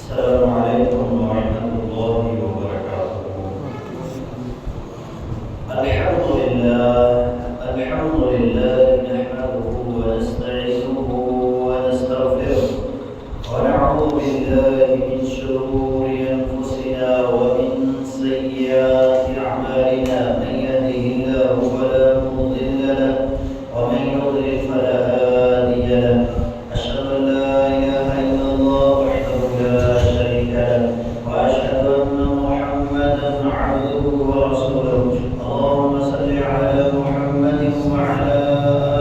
السلام عليكم ورحمة الله وبركاته. الحمد لله نحمده ونستعينه ونستغفره ونعوذ بالله من شرور أنفسنا ومن سيئات أعمالنا. من يهده الله فلا مضل له ومن يضلل فلا هادي له. أشهد أن لا إله إلا الله وحده لا شريك له وأشهد أن محمدا عبده ورسوله. اللهم صل على محمد وعلى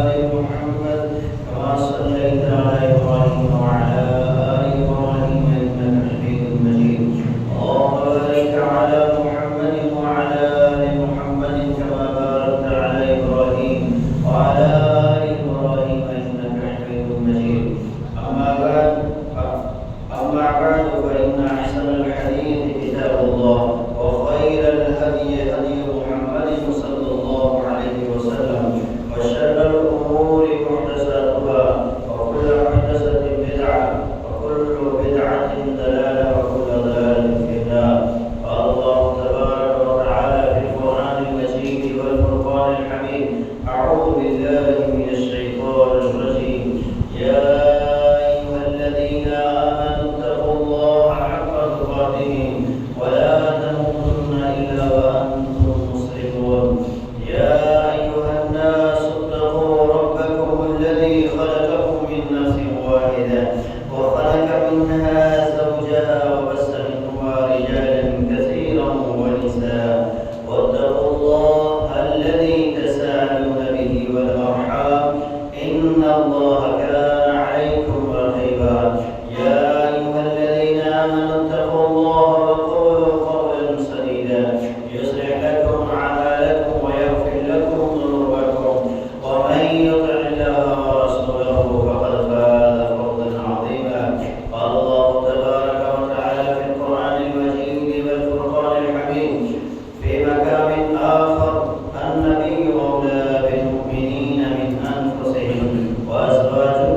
آل محمد كما صليت على إبراهيم وعلى آل إبراهيم إنك حميد مجيد. اللهم بارك على محمد وعلى آل محمد كما باركت على إبراهيم وعلى آل إبراهيم إنك حميد مجيد. أما بعد فإن أحسن الحديث كتاب الله وخير الهدي هدي محمد صلى الله عليه وسلم وشر الأمور محدثاتها وكل محدثة بدعة وكل بدعة ضلالة وكل ضلالة في النار. قال الله تبارك وتعالى في القرآن المجيد والفرقان الحميد: أعوذ بالله من الشيطان الرجيم. يا أيها الذين آمنوا اتقوا الله حق تقاته ولا تموتن إلا وأنتم مسلمون. يا أيها الناس اتقوا ربكم الذي خلقكم من نفس واحدة وخلق منها زوجها وبث منهما رجالا كثيرا ونساء واتقوا الله الذي تساءلون به والأرحام إن الله كان عليكم رقيبا. يا أيها الذين آمنوا اتقوا الله وقولوا قولا سديدا يصلح لكم أعمالكم ويغفر لكم ذنوبكم ومن يطع الله ورسوله فقد فاز فوزا عظيما. قال الله تبارك وتعالى في القرآن المجيد والفرقان الحميد في مقام آخر: النبي أولى بالمؤمنين من أنفسهم وأزواجه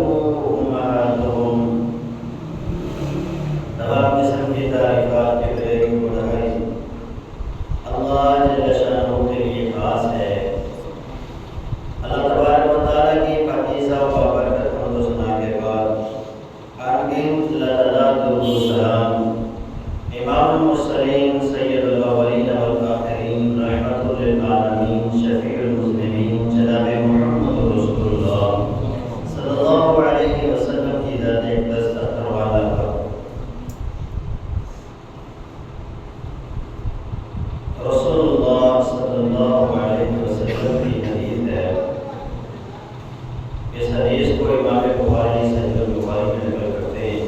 أمهاتهم. تمام قسم کی تعریفات کے بڑے بڑائی اللہ جل شانہ کے لیے خاص ہے. اللہ تبارک و تعالیٰ کی پاکیزہ و بابرکت حمد و ثنا کے بعد انگنت لداد السلام امام المرسلین سید الاولین والآخرین رحمت للعالمین شفیع المذنبین جناب محمد رسول اللہ صلی اللہ علیہ وسلم کی ذات اقدس اختر والا پر رسول اللہ صلی اللہ علیہ وسلم کی حدیث ہے. اس حدیث کو امام بخاری صحیح البخاری میں نقل کرتے ہیں.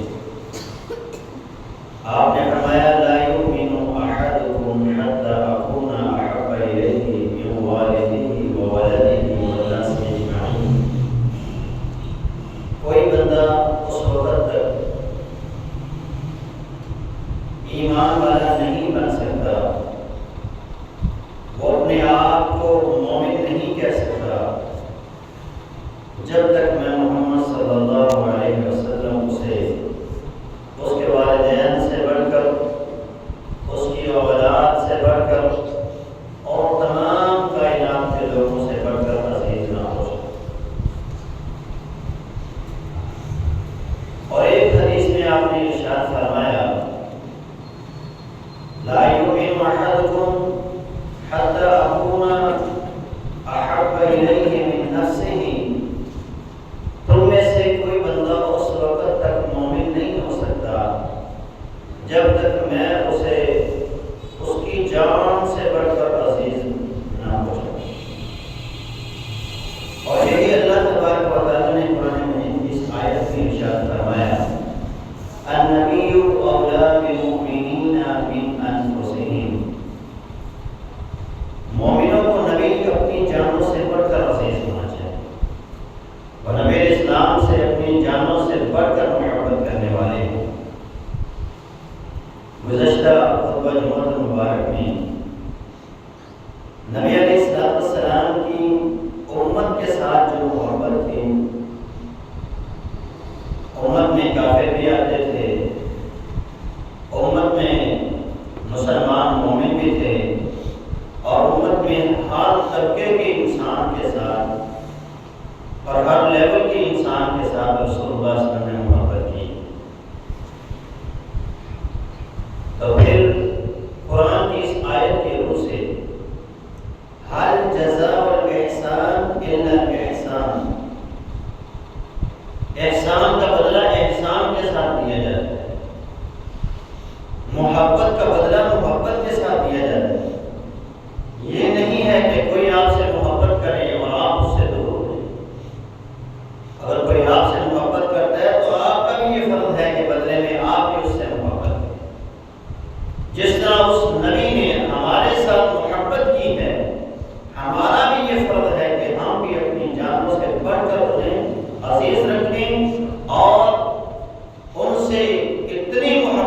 آپ نے فرمایا: لا یؤمن احدکم حتی اکون احب الیہ من والدہ وولدہ والناس اجمعین. کوئی بندہ اس وقت تک ایمان والا نہیں بن سکتا، وہ اپنے آپ کو مومن نہیں کہہ سکتا جب تک میں محمد صلی اللہ علیہ وسلم اسے اس کے والدین سے بڑھ کر، اس کی اولاد سے بڑھ کر اور تمام کائنات کے لوگوں سے بڑھ کر عزیز نہ ہو سکتا. اور ایک حدیث میں آپ نے ارشاد فرمایا: لا یؤمن احدکم حتی اکون احب الیہ من نفسہ. تم میں سے کوئی بندہ اس وقت تک مومن نہیں ہو سکتا جب تک میں اسے اس کی جان سے بڑھ کر عزیز نہ ہو سکتا. اور یہی اللہ تبارک و تعالیٰ نے قرآن مجید کی اس آیت میں ارشاد فرمایا: النبی اولی بالمؤمنین من انفسہم. مومنوں کو نبی اپنی جانوں سے بڑھ کر عزیز ہونا چاہیے، اور نبی اسلام سے اپنی جانوں سے بڑھ کر محبت کرنے والے ہیں. گزشتہ خطبہ جمعہ المبارک میں نبی علیہ السلام کی امت کے ساتھ جو محبت تھی، امت میں کافر بھی آتے تھے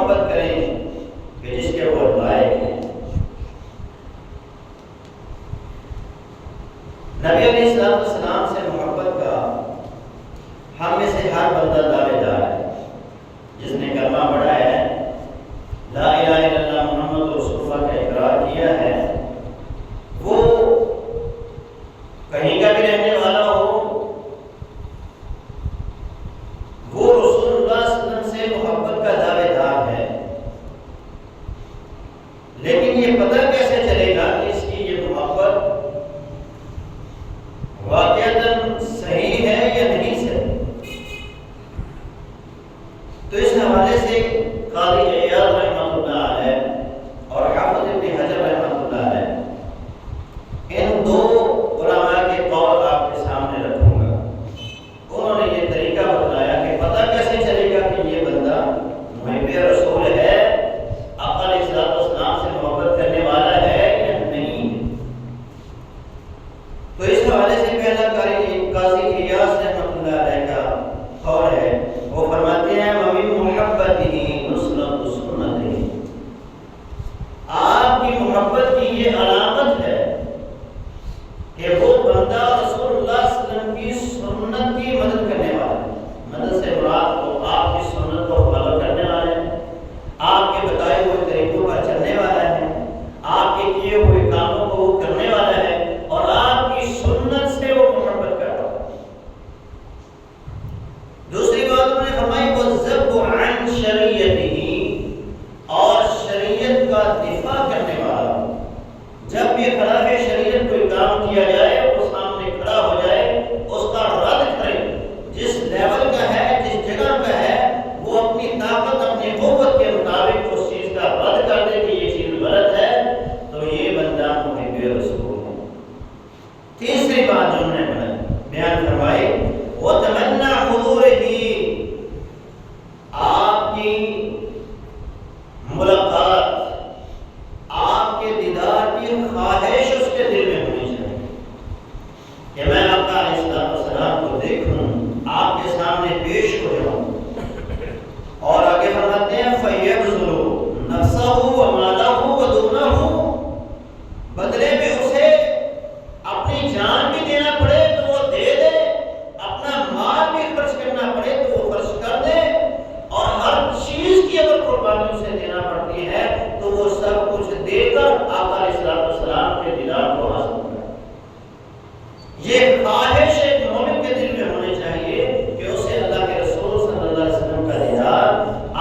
محبت کریں کہ جس کے وہ لائق ہیں۔ نبی علیہ السلام سے محبت کا ہم میں سے ہر بندہ دعوے دار ہے۔ جس نے کلمہ پڑھا ہے، لا الہ الا اللہ محمد رسول اللہ کا اقرار کیا ہے، وہ کہیں کا بھی رہنے والا ہو، وہ رسول اللہ صلی اللہ علیہ وسلم سے محبت کا دعوے دار ہے۔ لیکن یہ پتہ کیسے چلے گا کہ اس کی یہ محبت واقعتاً صحیح ہے یا نہیں صحیح؟ تو اس حوالے سے قاضی عیاض رحمۃ اللہ علیہ اور حافظ ابن حجر رحمۃ اللہ علیہ، ان دو علماء کے قول آپ کے سامنے رکھوں گا۔ انہوں نے یہ طریقہ بتایا کہ پتہ کیسے چلے گا کہ یہ بندہ محب رسول ہے، آقا علیہ السلام سے محبت کرنے والا ہے یا نہیں۔ تو اس حوالے سے پہلا قاضی عیاض رحمۃ اللہ علیہ کا قول ہے، وہ فرماتے ہیں وَمِن مُحَبَّتِهِ نُصْرَةُ سُنَّتِهِ، آپ کی محبت کی یہ علامت ہے کہ وہ بندہ رسول اللہ صلی اللہ علیہ وسلم کی سنت کی مدد کرنے والا ہے۔ مدد سے مراد وہ آپ کی سنت کو فالو کرنے والا ہے، آپ کے بتائے ہوئے طریقوں پر چلنے والا ہے، آپ کے کیے ہوئے کاموں کو وہ کرنے والا ہے، اور آپ کی سنت سے وہ محبت کر رہا ہے۔ دوسری بات انہوں نے فرمائی وَالذَّبُّ عَنْ شَرِيَّتِهِ، اور شریعت کا دفاع کرنے والا۔ جب بھی خلاف شریعت کوئی کام کیا جائے، وہ سامنے کھڑا ہو جائے، اس کا رد کرے، جس لیول کا ہے، جس جگہ کا ہے، وہ اپنی طاقت اپنی قوت کے مطابق اس چیز کا رد کر دے کہ یہ چیز غلط ہے، تو یہ بندہ محب رسول ہے۔ تیسری بات جو انہوں نے بیان فرمائی وَتَمَنَّى حُضُورِهِ، آپ کی ملاقات، آپ کے دیدار کی خواہش اس کے دل میں ہونی چاہیے کہ میں آقا علیہ السلام کو دیکھوں، آپ کے سامنے پیش ہو جاؤں۔ اور آگے فرماتے ہیں فَيَبْذُلُ نَفْسَهُ وَمَالَهُ وَدُونَهُ، بدلے میں اسے اپنی جان بھی دینا پڑے تو وہ دے دے، اپنا مال بھی خرچ کرنا پڑے تو وہ خرچ کر دے، اور ہر چیز کی اگر قربانی اسے دینا پڑتی ہے تو وہ سب کچھ دے کر آقا علیہ السلام کے دیدار کو حاصل کرے۔ یہ خواہش ایک مومن کے دل میں ہونی چاہیے کہ اسے اللہ کے رسول صلی اللہ علیہ وسلم کا دیدار،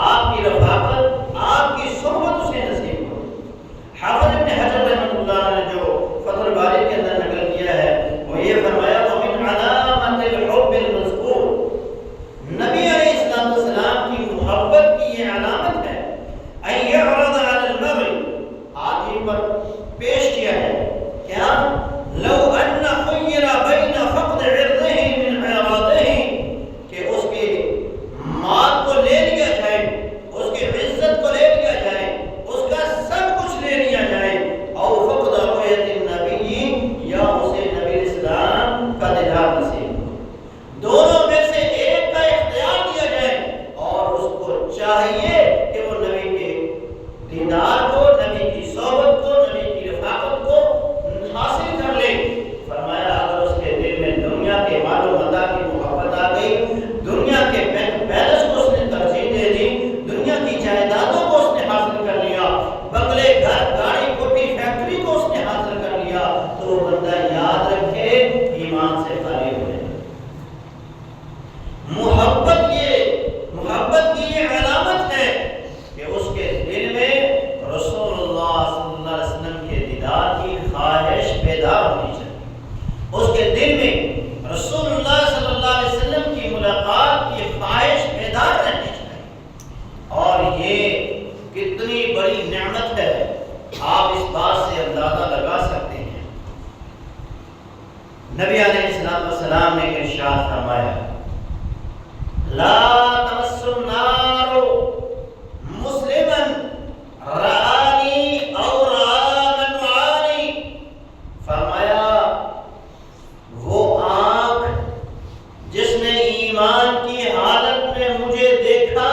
آپ کی رفاقت، آپ کی صحبت اسے نصیب ہو۔ حافظ ابن حجر رحمۃ اللہ نے جو فتح الباری کے اندر نقل کیا ہے، وہ یہ فرمایا وَمِنْ عَلَامَةِ الْحُبِّ الْمَذْكُورِ، نبی علیہ السلام کی محبت کی یہ علامت ہے أَن يَعْرَضَ عَلَى الْمَرْءِ، آدمی پر پیش کیا ہے کیا لو ان خیر بین فقد عرضه من اعراضه، کہ اس کے مال کو لے لیا جائے، اس کی عزت کو لے لیا جائے، اس کا سب کچھ لے لیا جائے، او فقد رؤیت النبی، یا اسے نبی اسلام کا دیدار نصیب، دونوں میں سے ایک کا اختیار دیا جائے، اور اس کو چاہیے کہ وہ نبی کے دیدار کو، نبی کی صحبت کو، نبی کی رفاقت کو حاصل کر لے۔ فرمایا اگر اس کے دل میں دنیا کے مال و متاع کی محبت آ گئی، دنیا کے بینک بیلنس کو اس نے ترجیح دے دی، دنیا کی جائیدادوں کو اس نے حاصل کر لیا، بنگلے، گھر، گاڑی، کوٹھی، فیکٹری کو اس نے حاصل کر لیا، تو وہ بندہ یاد رکھے ایمان سے خالی ہو جائے۔ محبت کی یہ علامت ہے کہ اس کے دل میں رسول اللہ صلی اللہ علیہ وسلم کے دیدار کی خواہش بیدار ہونی چاہیے، اس کے دل میں رسول اللہ صلی اللہ علیہ وسلم کی ملاقات کی خواہش بیدار رہنی چاہیے۔ اور یہ کتنی بڑی نعمت ہے، آپ اس بات سے اندازہ لگا سکتے ہیں۔ نبی علیہ السلام نے ارشاد فرمایا لا تمس النار مسلما رآنی اور آمن رآنی، فرمایا وہ آنکھ جس نے ایمان کی حالت میں مجھے دیکھا،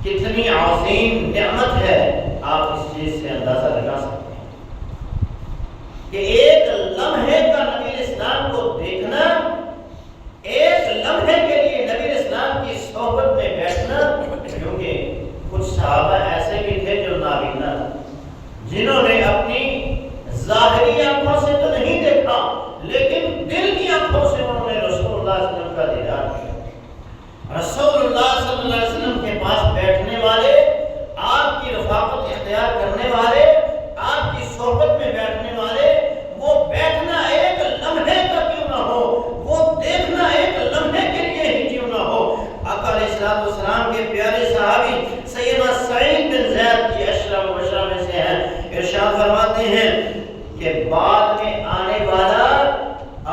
کتنی عظیم نعمت ہے، آپ اس چیز سے اندازہ لگا سکتے ہیں کہ ایک لمحے کا نبی اسلام کو دیکھنا، ایک لمحے کے لیے نبی اسلام کی صحبت میں بیٹھنا، کیونکہ کچھ صحابہ ایسے بھی تھے جو نابینا، جنہوں نے اپنی ظاہری آنکھوں سے تو نہیں دیکھا لیکن دل کی آنکھوں سے انہوں نے رسول اللہ صلی اللہ علیہ وسلم کا دیدار کیا۔ رسول اللہ صلی اللہ علیہ وسلم کے پاس بیٹھنے والے، آپ کی رفاقت اختیار کرنے والے، آپ کی صحبت میں بیٹھنے والے، وہ بیٹھنا ایک لمحے کا کیوں نہ ہو، وہ دیکھنا ایک لمحے کے لیے ہی کیوں نہ ہو۔ آقا علیہ السلام کے پیارے صحابی سیدنا سعید بن زید کی اشرف مبشرہ میں سے ہیں، ارشاد فرماتے ہیں کہ بعد میں آنے والا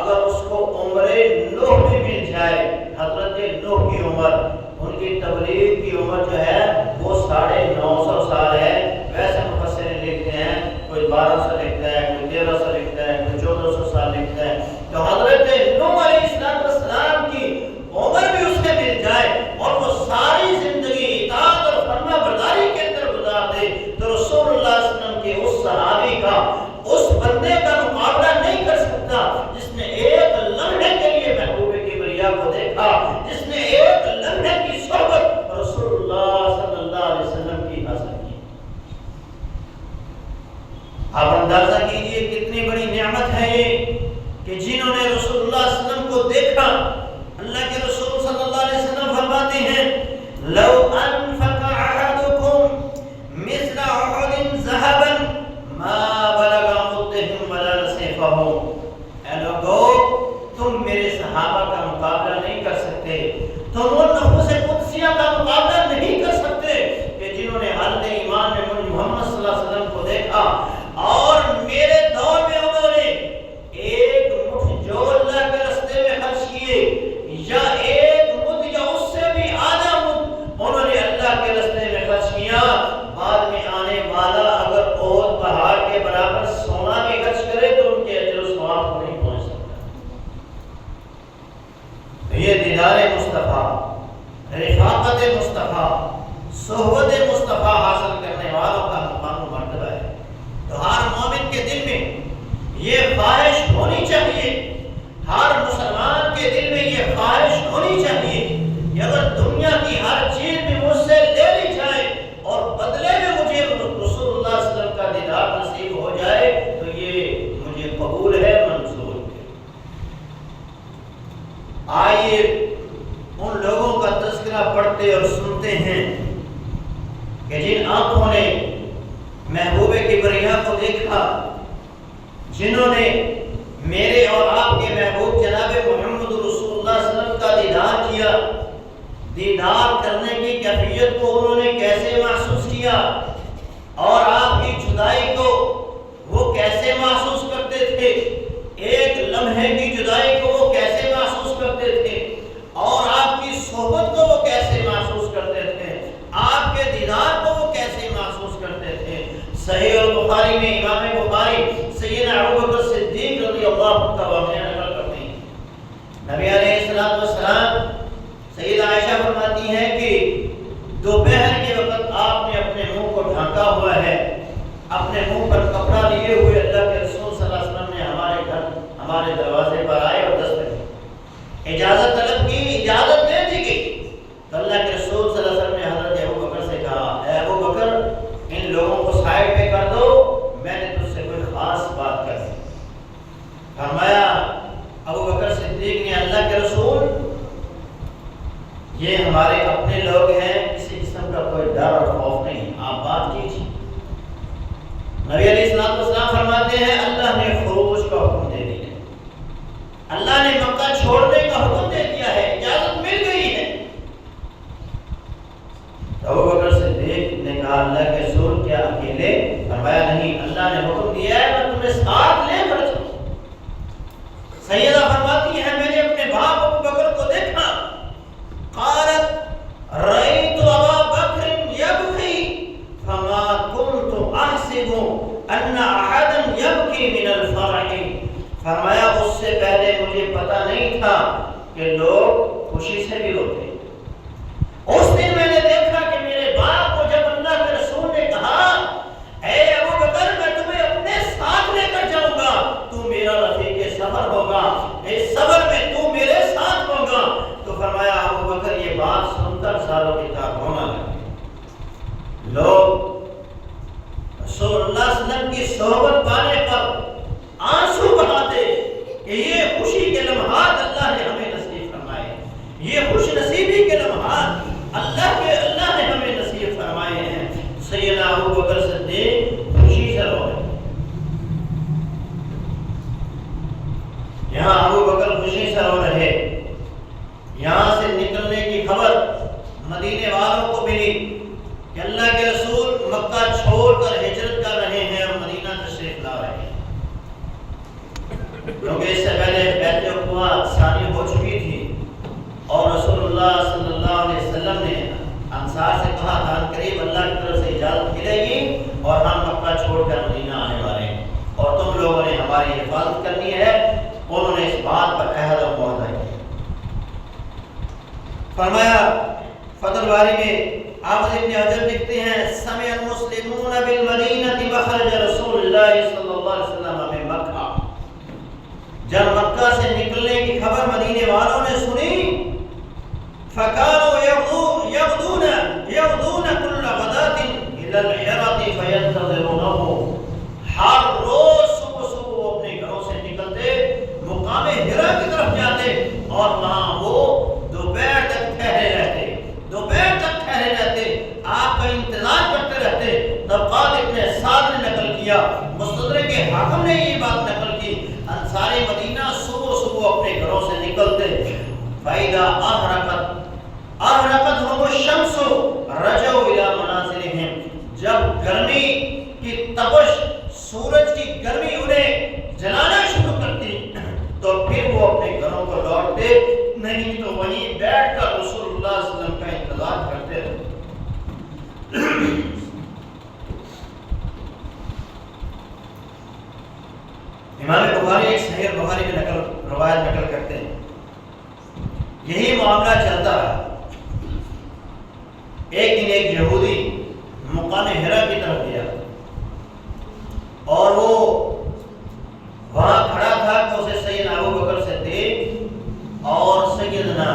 اگر اس کو عمر نوح بھی مل جائے، حضرت نوح کی عمر، ان کی تبلیغ کی عمر جو ہے وہ 950 سال ہے، ویسے مفسرین لکھتے ہیں کوئی 1200 لکھتا ہے، کوئی 1300 لکھتا ہے، کوئی 1400 سال لکھتا ہے، تو حضرت نوح علیہ السلام کی عمر بھی اس سے مل جائے اور وہ ساری زندگی اطاعت اور فرما برداری کے اندر گزار دے، تو رسول اللہ صلی اللہ علیہ وسلم کے اس صحابی کا، اس بندے کا مقابلہ نہیں کر سکتا جس نے ایک لمحے کے لیے محبوب کبریا کو دیکھا، جس نے ایک لمحے کی صحبت رسول اللہ صلی اللہ علیہ وسلم کی حاصل کی۔ آپ اندازہ کیجئے کتنی بڑی نعمت ہے یہ کہ جنہوں نے رسول اللہ صلی اللہ علیہ وسلم کو دیکھا۔ اللہ کے رسول صلی اللہ علیہ وسلم فرماتے ہیں لو انفق احدکم مثل احد ذهبا ما بلغ مدهم ولا نصفه۔ اے لوگو، تم میرے صحابہ کا مقابلہ نہیں کر سکتے، تم ان نفوس قدسیہ کا مقابلہ نہیں کر سکتے کہ جنہوں نے حالت ایمان میں محمد صلی اللہ علیہ وسلم کو دیکھا اور میرے دور میں انہوں نے ایک مٹھ جو اللہ کے راستے میں خرچ کیے، یا ایک مد یا اس سے بھی آدھا مد انہوں نے اللہ کے راستے میں خرچ کیا، بعد میں آنے والا اگر احد پہاڑ کے برابر سونا بھی خرچ کرے تو ان کے اجر و ثواب کو نہیں پہنچ سکتا۔ یہ دیدار مصطفیٰ، رفاقت مصطفیٰ، صحبت مصطفیٰ حاصل کرنے والوں کا مقام و مرتبہ ہے۔ تو ہر مومن کے دل میں یہ خواہش ہونی چاہیے، ہر مسلمان کے دل میں یہ خواہش ہونی چاہیے کہ اگر دنیا کی ہر چیز بھی مجھ سے لے لی جائے اور بدلے میں مجھے رسول اللہ صلی اللہ علیہ وسلم کا دیدار نصیب ہو جائے تو یہ مجھے قبول ہے، منظور ہے۔ آئیے ان لوگوں کا تذکرہ پڑھتے اور سنتے ہیں کہ جن آنکھوں نے محبوب کبریا کو دیکھا، جنہوں نے میرے اور آپ کے محبوب جناب محمد رسول اللہ صلی اللہ علیہ وسلم کا دیدار کیا، دیدار کرنے کی کیفیت کو انہوں نے کیسے محسوس کیا اور آپ کی جدائی کو وہ کیسے محسوس کرتے تھے، ایک لمحے کی جدائی کو وہ کیسے محسوس کرتے تھے اور آپ کی صحبت کو وہ کیسے محسوس کرتے تھے، آپ کے دیدار کو وہ کیسے محسوس کرتے تھے۔ صحیح البخاری میں امام بخاری سیدنا ابوبکر صدیق رضی اللہ عنہ کا واقعہ نقل کرتے ہیں۔ نبی علیہ السلام سیدہ عائشہ فرماتی ہیں کہ دوپہر کے وقت آپ نے اپنے منہ کو ڈھانکا ہوا ہے، اپنے منہ پر کپڑا لیے ہوئے اللہ کے رسول صلی اللہ علیہ وسلم نے ہمارے گھر، ہمارے دروازے پر آئے اور دستک دی، اجازت طلب کی، اجازت دے دی گئی تو اللہ کے رسول صلی اللہ علیہ وسلم نے حضرت ابوبکر سے کہا اے ابوبکر ان لوگوں کو سائڈ پہ کر دو، میں نے تجھ سے کوئی خاص بات کر دی۔ فرمایا ابوبکر صدیق نے اللہ کے رسول یہ ہمارے اپنے لوگ ہیں، کسی قسم کا کوئی ڈر اور خوف نہیں، آپ بات کیجیے۔ نبی علیہ السلام فرماتے ہیں اللہ نے خروج کا حکم دے دیا، اللہ نے مکہ چھوڑنے کا حکم دے دیا ہے، اجازت مل گئی ہے۔ ابوبکر صدیق نے کہا اللہ کے رسول کیا اکیلے؟ فرمایا نہیں، اللہ نے حکم دیا ہے میں تمہیں ساتھ لے کر چلوں۔ سیدہ فرماتی ہے میں نے اپنے باپ ابوبکر کو دیکھا، قالت رأيت أبا بكر يبكي فما كنت أحسب أن أحدا يبكي من الفرح۔ فرمایا اس سے پہلے مجھے پتہ نہیں تھا کہ لوگ خوشی سے بھی روتے۔ اس دن میں نے دیکھا کہ میرے باپ سرو رہے۔ یہاں سے نکلنے کی خبر مدینے والوں کو ملی کہ اللہ کے رسول مکہ چھوڑ کر ہجرت کر رہے ہیں اور مدینہ تشریف لا رہے ہیں، کیونکہ اس سے پہلے بیعت عقبہ ثانی ہو چکی تھی اور رسول اللہ صلی اللہ علیہ وسلم نے انصار سے کہا تھا قریب اللہ کی طرف سے اجازت ملے گی اور ہم مکہ چھوڑ کر مدینہ آنے والے ہیں اور تم لوگوں نے ہماری حفاظت کرنی ہے۔ انہوں نے اس بات پر عہد و معاہدہ کیا۔ فرمایا فتح الباری میں حافظ ابن حجر لکھتے ہیں سمع المسلمون بالمدینہ بخرج رسول اللہ صلی اللہ علیہ وسلم من مکہ، جب مکہ سے نکلنے کی خبر مدینے والوں نے سنی فَكَانُوا يَغْدُونَ كُلَّ غَدَاةٍ إِلَى الْحِرَةِ فَيَنْتَظِرُونَهُ، ہر روز صبح صبح وہ اپنے گھروں سے نکلتے مقام حرا کی طرف جاتے اور وہاں وہ دوپہر تک ٹھہرے رہتے، دوپہر تک ٹھہرے رہتے، آپ کا انتظار کرتے رہتے۔ طبقات ابن سعد نے نقل کیا، مستدرک کے حاکم نے یہ بات نقل کی، انصار مدینہ صبح صبح اپنے گھروں سے نکلتے، فَإِذَا أَحْرَقَتْهُمُ الشَّمْسُ رَجَعُوا إِلَى مَنَازِلِهِمْ، جب گرمی کی تپش، سورج کی گرمی انہیں جلانا شروع کرتی تو پھر وہ اپنے گھروں کو لوٹتے، نہیں تو وہیں بیٹھ کر رسول اللہ صلی اللہ علیہ وسلم کا انتظار کرتے رہتے۔ امام بخاری ایک صحیح بخاری میں روایت نقل کرتے ہیں، یہی معاملہ چلتا رہا۔ ایک دن ایک یہودی مقام حرا کی طرف گیا اور وہ وہاں کھڑا تھا کہ اسے سیدنا ابو بکر صدیق اور سیدنا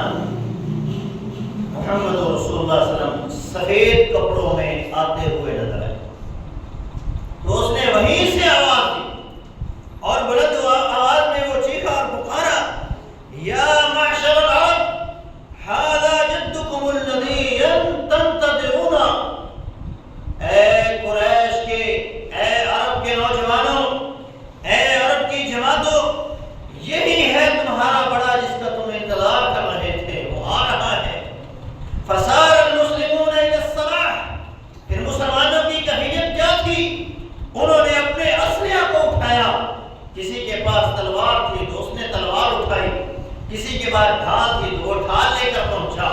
محمد رسول اللہ صلی اللہ علیہ وسلم سفید کپڑوں میں آتے ہوئے نظر آئے، تو اس نے وہیں سے آواز دی اور بلند آواز میں وہ چیخا اور پکارا، یا معشر العرب ھذا جدکم الذی تنتظرون، اے قریش کے، اے عرب کے نوجوانوں، اے عرب کی جماعتوں، یہی ہے تمہارا بڑا جس کا تم انتظار کر رہے تھے، وہ آ رہا ہے۔ فصار المسلمون الی الصلاح، پھر مسلمانوں کی کیفیت کیا تھی؟ انہوں نے اپنے اسلحہ کو اٹھایا، کسی کے پاس تلوار تھی تو اس نے تلوار اٹھائی، کسی کے پاس ڈھال تھی تو وہ ڈھال لے کر پہنچا،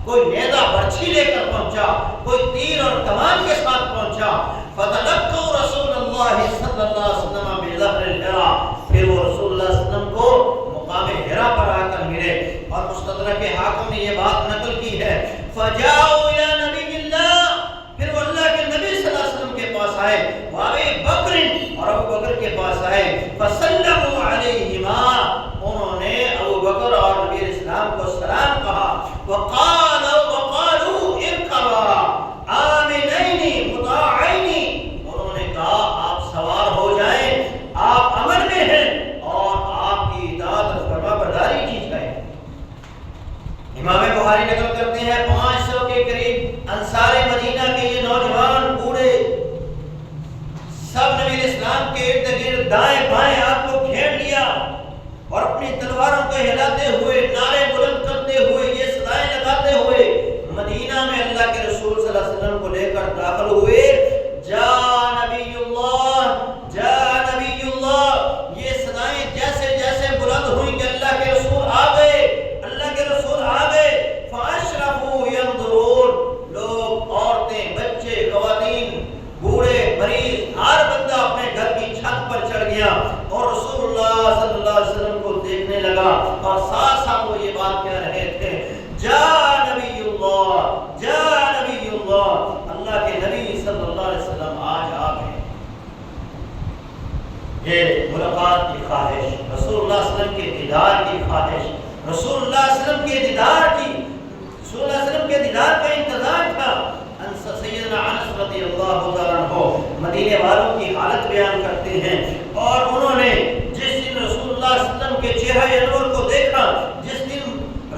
کوئی نیزہ برچھی لے کر پہنچا، کوئی تیر اور کمان کے ساتھ پہنچا۔ فتلقوا رسول اللہ صلی اللہ علیہ وسلم بظہر الحرا، پھر وہ رسول اللہ صلی اللہ علیہ وسلم کو مقام حرا پر آ کر ملے، اور مستدرک حاکم نے یہ بات نقل کی ہے، فجاؤوا الی نبی اللہ، پھر وہ اللہ کے نبی صلی اللہ علیہ وسلم کے پاس آئے، وابی بکر، اور ابو بکر کے پاس آئے، فسلموا علیہما، انہوں نے ابو بکر اور نبی اسلام کو سلام کہا، وقالوا ارکبا آمنین مطاعین، انہوں نے کہا آپ سوار ہو جائیں، آپ امن میں ہیں اور آپ کی اطاعت اور فرما برداری کی جائے۔ امام بخاری نقل کرتے ہیں 500 کے قریب انصار مدینہ کے یہ نوجوان بوڑھے سب نبی اسلام کے ارد گرد دائیں بائیں آپ کو گھیر لیا اور اپنی تلواروں کو ہلاتے ہوئے، نعرے بلند کرتے ہوئے، یہ صدائیں لگاتے ہوئے مدینہ میں اللہ کے رسول صلی اللہ علیہ وسلم کو لے کر داخل ہوئے۔ جا نبی اللہ، جا نبی اللہ، یہ صدائیں جیسے جیسے بلند ہوئی کہ اللہ کے رسول آ گئے، اللہ کے رسول آ گئے۔ فاشرفوا ينظرون، لوگ، عورتیں، بچے، خواتین، بوڑھے، مریض، ہر بندہ اپنے گھر کی چھت پر چڑھ گیا اور رسول اللہ صلی اللہ علیہ وسلم کو دیکھنے لگا اور ساتھ ساتھ وہ یہ بات کہہ رہے تھے، جا نبی اللہ، جا نبی اللہ، اللہ کے نبی صلی اللہ علیہ وسلم آج آ گئے۔ یہ ملاقات کی خواہش، رسول اللہ صلی اللہ علیہ وسلم کے دیدار کی خواہش، رسول اللہ صلی اللہ علیہ وسلم کے دیدار کی، رسول اللہ صلی اللہ علیہ وسلم کے دیدار کا انتظار تھا۔ سیدنا انس رضی اللہ تعالیٰ عنہ مدینے والوں کی حالت بیان کرتے ہیں، اور انہوں نے جس دن رسول اللہ صلی اللہ علیہ وسلم کے چہرہ انور کو دیکھا، جس دن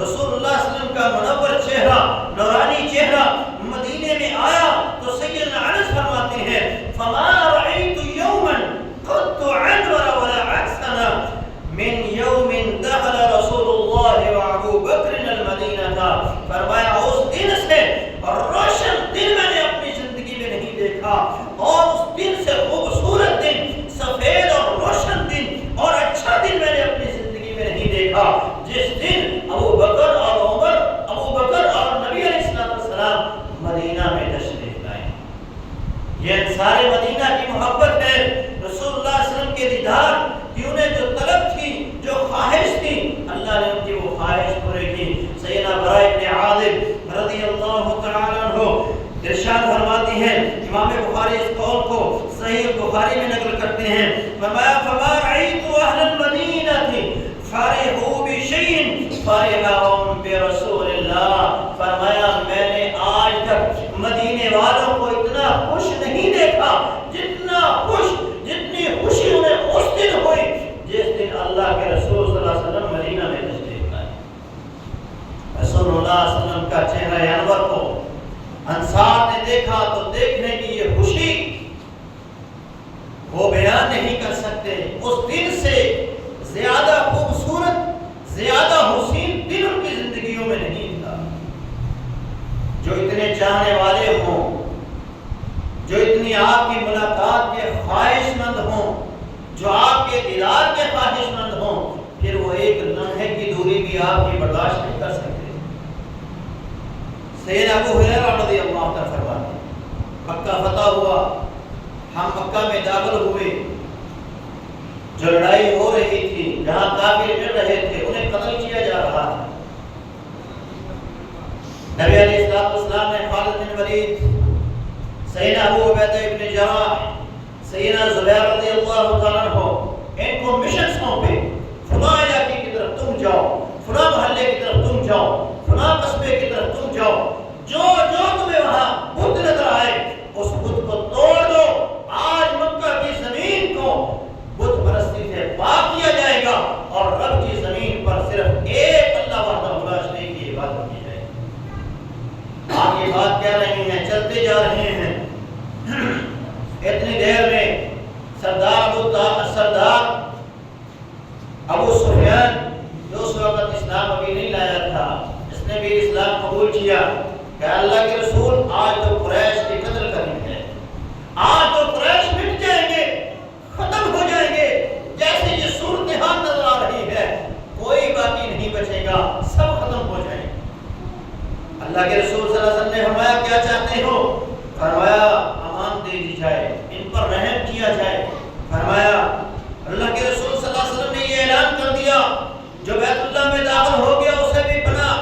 رسول اللہ صلی اللہ علیہ وسلم کا منور چہرہ، نورانی چہرہ مدینے میں آیا، تو سیدنا انس فرماتے ہیں، فما رأیت یوما قط عنور ولا عکسنا من یوم دخل رسول یہ انصار مدینہ کی محبت ہے، رسول اللہ صلی اللہ علیہ وسلم کے دیدار کی انہیں جو طلب تھی، جو خواہش تھی، اللہ نے ان کی وہ خواہش پوری کی۔ سیدنا براء بن عازب رضی اللہ تعالیٰ عنہ ارشاد فرماتی ہیں، امام بخاری اس قول کو صحیح بخاری میں نقل کرتے ہیں، فرمایا فما رأیت اہل المدینہ فرحوا بشیء فرحوا برسول اللہ، فرمایا میں نے آج تک مدینے والوں کو اتنا خوش نہیں دیکھا جتنی خوشی انہیں اس دن ہوئی جس دن اللہ کے رسول صلی اللہ علیہ وسلم مدینہ میں تشریف لائے۔ رسول اللہ صلی اللہ علیہ وسلم کا چہرہ انور کو انصار نے دیکھا تو دیکھنے کی یہ خوشی وہ بیان نہیں کر سکتے۔ اس دن سے زیادہ خوبصورت، زیادہ حسین دن ان کی زندگیوں میں نہیں تھا۔ جو اتنے چاہنے والے ہوں، جو اتنی آپ کی ملاقات کے خواہش مند ہوں، جو آپ کے دیدار کے خواہش مند ہوں، پھر وہ ایک لمحے کی دوری بھی آپ کی برداشت نہیں کر سکتے۔ سیدنا ابو ہریرہ رضی اللہ عنہ فرماتے ہیں، مکہ فتح ہوا، ہم مکہ میں داخل ہوئے، جو لڑائی ہو رہی تھی، جہاں کافر لڑ رہے تھے، انہیں قتل کیا جا رہا تھا۔ نبی علیہ السلام نے خالد بن ولید، سیدنا ابو عبیدہ ابن جراح، سیدنا زبیر رضی اللہ تعالیٰ عنہ، ان کو مشن سونپے، فلاں علاقے کی طرف تم جاؤ، فلاں محلے کی طرف تم جاؤ، فلاں قصبے کی طرف تم جاؤ، جو تمہیں وہاں بت نظر آئے اس بت کو توڑ دو۔ آج مکہ کی زمین کو بت پرستی سے پاک کیا جائے گا اور رب کی زمین پر صرف ایک اللہ وحدہ لا شریک کی عبادت کی جائے گی۔ آپ یہ بات کہہ رہے ہیں، چلتے جا رہے ہیں، اتنی دیر میں سردار ابو سفیان جو اس وقت اسلام ابھی نہیں لایا تھا، اس نے بھی اسلام قبول کیا کہ اللہ کے رسول آج تو قریش کی قتل کریں گے، آج تو قریش مٹ جائیں گے، ختم ہو جائیں گے، جیسے یہ صورتحال نظر آ رہی ہے کوئی باقی نہیں بچے گا، سب ختم ہو جائیں گے۔ اللہ کے رسول صلی اللہ علیہ وسلم نے فرمایا کیا چاہتے ہو؟ فرمایا امان دے دی جائے، ان پر رحم کیا جائے۔ فرمایا اللہ کے رسول صلی اللہ علیہ وسلم نے یہ اعلان کر دیا، جو بیت اللہ میں داخل ہو گیا اسے بھی پناہ،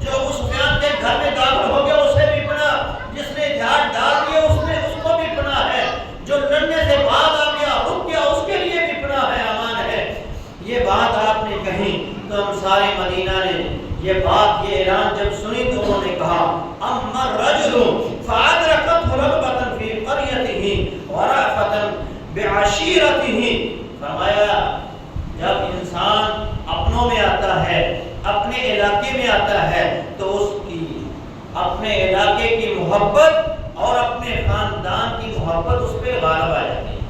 جو ابو سفیان کے گھر میں داخل ہو گیا اسے بھی پناہ، جس نے ہتھیار ڈال دیے اس کو بھی پناہ ہے، جو لڑنے سے بعد آ گیا رک گیا اس کے لیے بھی پناہ ہے، امان ہے۔ یہ بات آپ نے کہی تو انصار مدینہ نے یہ بات، یہ اعلان جب سنی تو انہوں نے کہا اما الرجل فادرکته رغبۃ فی قریته ورأفۃ بعشیرته، فرمایا جب انسان اپنوں میں آتا ہے، اپنے علاقے میں آتا ہے تو اس کی اپنے علاقے کی محبت اور اپنے خاندان کی محبت اس پہ غالب آ جاتی ہے۔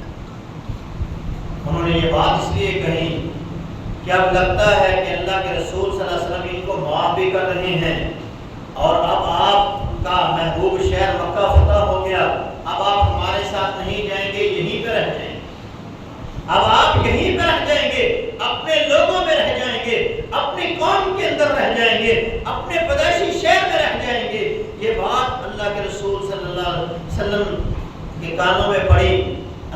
انہوں نے یہ بات اس لیے کہی کہ اب لگتا ہے کہ اللہ کے رسول صلی اللہ علیہ وسلم ان کو معاف بھی کر رہے ہیں، اور اب آپ کا محبوب شہر مکہ فتح ہو گیا، اب آپ ہمارے ساتھ نہیں جائیں گے، یہیں پہ رہ جائیں گے، اب آپ یہیں پہ رہ جائیں گے، اپنے لوگوں میں رہ جائیں گے، اپنی قوم کے اندر رہ جائیں گے، اپنے پیدائشی شہر میں رہ جائیں گے۔ یہ بات اللہ کے رسول صلی اللہ علیہ وسلم کے کانوں میں پڑی۔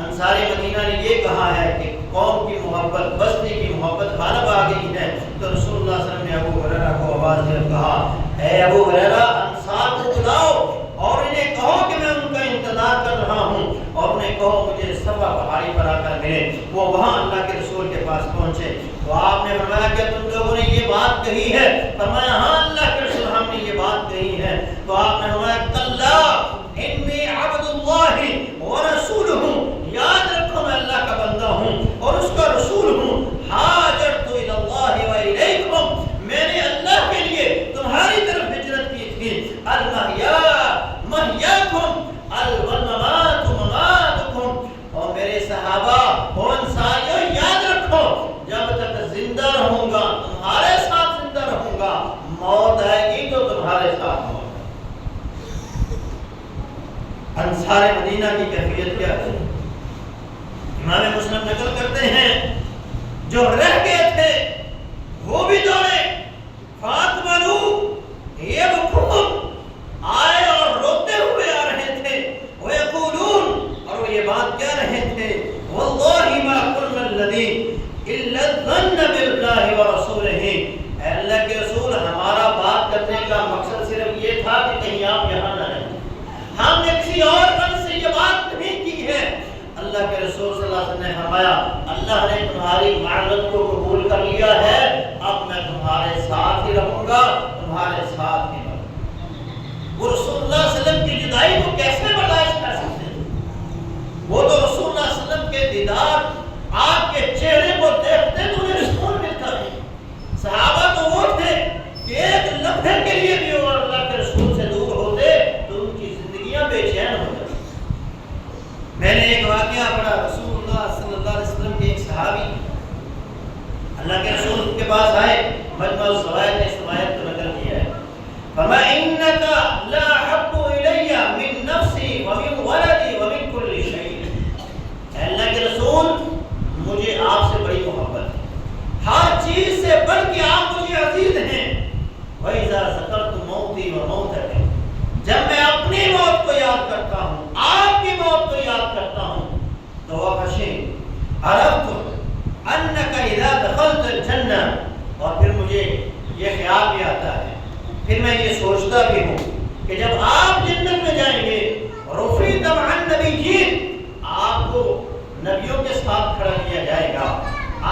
انصار مدینہ نے یہ کہا ہے کہ قوم کی محبت، بستی کی محبت غالب آ گئی ہے، تو رسول اللہ صلی اللہ علیہ وسلم نے ابو ہریرہ کو آواز دے کہا، اے ابو ہریرہ انصار کو بلاؤ اور انہیں کہو کہ میں ان کا انتظار کر رہا ہوں، اور انہیں کہو مجھے صفا پہاڑی پر آ کر ملے۔ وہ وہاں اللہ کے رسول کے پاس پہنچے تو آپ نے فرمایا کہ تم لوگوں نے یہ بات کہی ہے؟ فرمایا ہاں اللہ کے رسول ہم نے یہ بات کہی ہے۔ تو آپ نے فرمایا کلا انی عبد اللہ ورسولہ، یاد رکھو میں اللہ کا بندہ ہوں اور اس کا رسول ہوں، ہاجرت الی اللہ و الیکم، میں نے اللہ کے لیے تمہاری طرف ہجرت کی تھی، المحیا محیاکم والممات مماتکم، اور میرے صحابہ اور انصاریوں یاد رکھو جب تک زندہ رہوں گا تمہارے ساتھ زندہ رہوں گا، موت آئے گی تو تمہارے ساتھ موت۔ انصار مدینہ کی کیفیت کیا تھی؟ امام مسلم نقل کرتے ہیں جو رہ گئے تھے وہ بھی دوڑے، فاطملو یہ بکھوم آئے اور روتے ہوئے آ رہے تھے، وَيَقُولُونَ فرمایا اللہ نے تمہاری معذرت کو قبول کر لیا ہے، اب میں تمہارے ساتھ ہی رہوں گا، تمہارے ساتھ ہی رہوں گا۔ وہ رسول اللہ صلی اللہ علیہ وسلم کی جدائی کو کیسے برداشت کر سکتے ہیں؟ وہ تو رسول اللہ صلی اللہ علیہ وسلم کے دیدار، آپ کے چہرے کو دیکھتے تو انہیں سکون ملتا ہے۔ صحابہ تو وہ تھے کہ ایک لمحے کے لیے بھی وہ اللہ کے رسول سے دور ہوتے تو ان کی زندگیاں بے چین ہو جاتی۔ میں نے ایک واقعہ پڑھا، رسول اللہ صلی اللہ علیہ وسلم کے ایک صحابی اللہ کے رسول کے پاس آئے، مجمع الزوائد نے اس روایت کو نقل کیا ہے، فرمایا انک لا احب الی من نفسی ومن ولدی ومن کل شیء، اے اللہ کے رسول مجھے آپ سے بڑی محبت ہے، ہر چیز سے بڑھ کے آپ مجھے عزیز ہیں۔ وَإِذَا ذَكَرْتُ مَوْتِي وَمَوْتَكَ، جب میں اپنی موت کو یاد کرتا ہوں، آپ کی موت کو یاد کرتا ہوں، تو وَخَشِيتُ عَرَفْتُ أَنَّكَ إِذَا دَخَلْتَ الْجَنَّةَ، اور پھر مجھے یہ خیال بھی آتا ہے، پھر میں یہ سوچتا بھی ہوں کہ جب آپ جنت میں جائیں گے، رُفِعْتَ مَعَ النَّبِيِّينَ، آپ کو نبیوں کے ساتھ کھڑا کیا جائے گا،